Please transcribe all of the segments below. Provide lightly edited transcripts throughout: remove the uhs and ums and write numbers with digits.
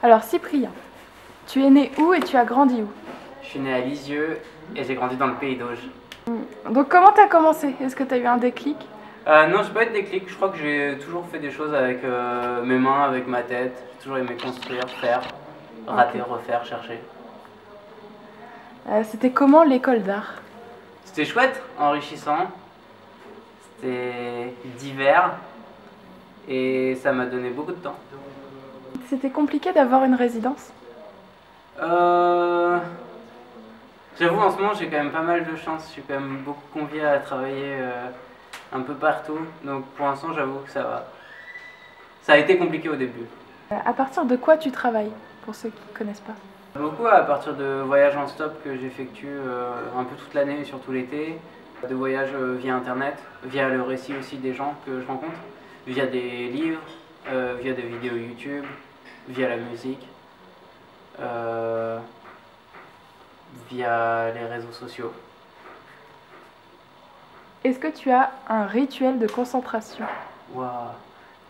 Alors Cyprien, tu es né où et tu as grandi où? Je suis né à Lisieux et j'ai grandi dans le pays d'Auge. Donc comment t'as commencé? Est-ce que t'as eu un déclic? Non, j'ai pas eu de déclic. Je crois que j'ai toujours fait des choses avec mes mains, avec ma tête. J'ai toujours aimé construire, faire, rater, Ok. refaire, chercher. C'était comment l'école d'art? C'était chouette, enrichissant. C'était divers et ça m'a donné beaucoup de temps. C'était compliqué d'avoir une résidence? Euh... J'avoue, en ce moment, j'ai quand même pas mal de chance. Je suis quand même beaucoup convié à travailler un peu partout. Donc pour l'instant, j'avoue que ça va. Ça a été compliqué au début. À partir de quoi tu travailles, pour ceux qui ne connaissent pas? Beaucoup à partir de voyages en stop que j'effectue un peu toute l'année et surtout l'été. De voyages via internet, via le récit aussi des gens que je rencontre, via des livres, via des vidéos YouTube, via la musique, via les réseaux sociaux. Est-ce que tu as un rituel de concentration? Waouh.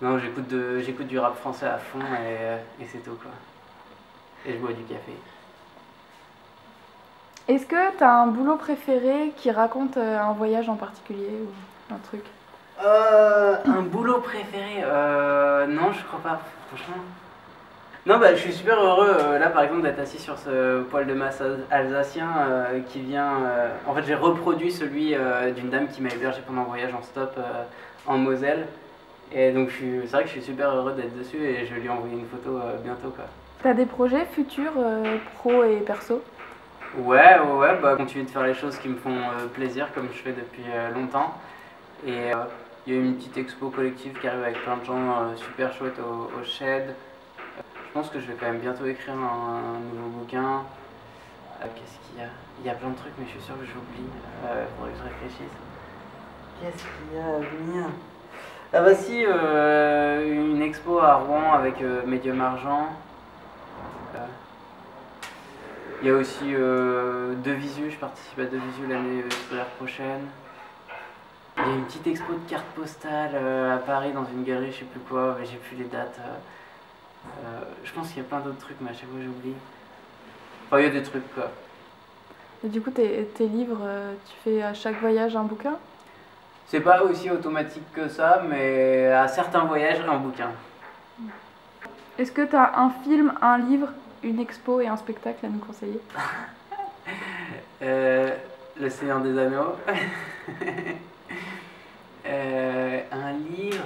Non, j'écoute du rap français à fond et c'est tout quoi. Et je bois du café. Est-ce que tu as un boulot préféré qui raconte un voyage en particulier ou un truc? Un boulot préféré non, je crois pas, franchement. Non, bah, je suis super heureux là par exemple d'être assis sur ce poêle de masse alsacien qui vient. En fait, j'ai reproduit celui d'une dame qui m'a hébergé pendant un voyage en stop en Moselle. Et donc, c'est vrai que je suis super heureux d'être dessus et je vais lui envoyer une photo bientôt quoi. T'as des projets futurs, pro et perso? Ouais, bah, continuer de faire les choses qui me font plaisir comme je fais depuis longtemps. Et il y a une petite expo collective qui arrive avec plein de gens super chouettes au Shed. Je pense que je vais quand même bientôt écrire un nouveau bouquin. Qu'est-ce qu'il y a? Il y a plein de trucs, mais je suis sûr que j'oublie. Faudrait que je réfléchisse. Qu'est-ce qu'il y a à venir? Ah bah si, une expo à Rouen avec Medium Argent. Il y a aussi deux visu, je participe à deux visu l'année scolaire prochaine. Il y a une petite expo de cartes postales à Paris dans une galerie, je sais plus quoi, mais j'ai plus les dates. Je pense qu'il y a plein d'autres trucs, mais à chaque fois j'oublie. Enfin, il y a des trucs quoi. Et du coup, tes livres, tu fais à chaque voyage un bouquin? C'est pas aussi automatique que ça, mais à certains voyages, un bouquin. Est-ce que tu as un film, un livre, une expo et un spectacle à nous conseiller? Le Seigneur des Anneaux. Un livre.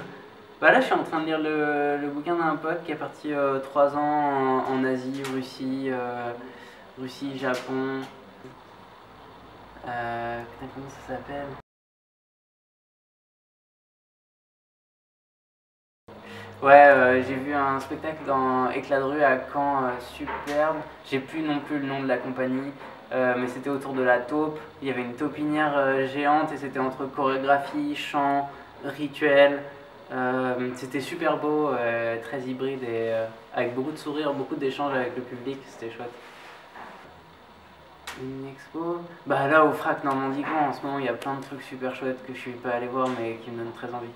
Bah là, je suis en train de lire le bouquin d'un pote qui est parti 3 ans en Asie, Russie, Japon. Putain, comment ça s'appelle? Ouais, j'ai vu un spectacle dans Éclat de rue à Caen, superbe. J'ai plus non plus le nom de la compagnie, mais c'était autour de la taupe. Il y avait une taupinière géante et c'était entre chorégraphie, chant, rituel. C'était super beau, très hybride et avec beaucoup de sourires, beaucoup d'échanges avec le public, c'était chouette. Une expo? Bah là au Frac Normandie Grand en ce moment il y a plein de trucs super chouettes que je suis pas allé voir mais qui me donnent très envie.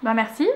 Bah merci.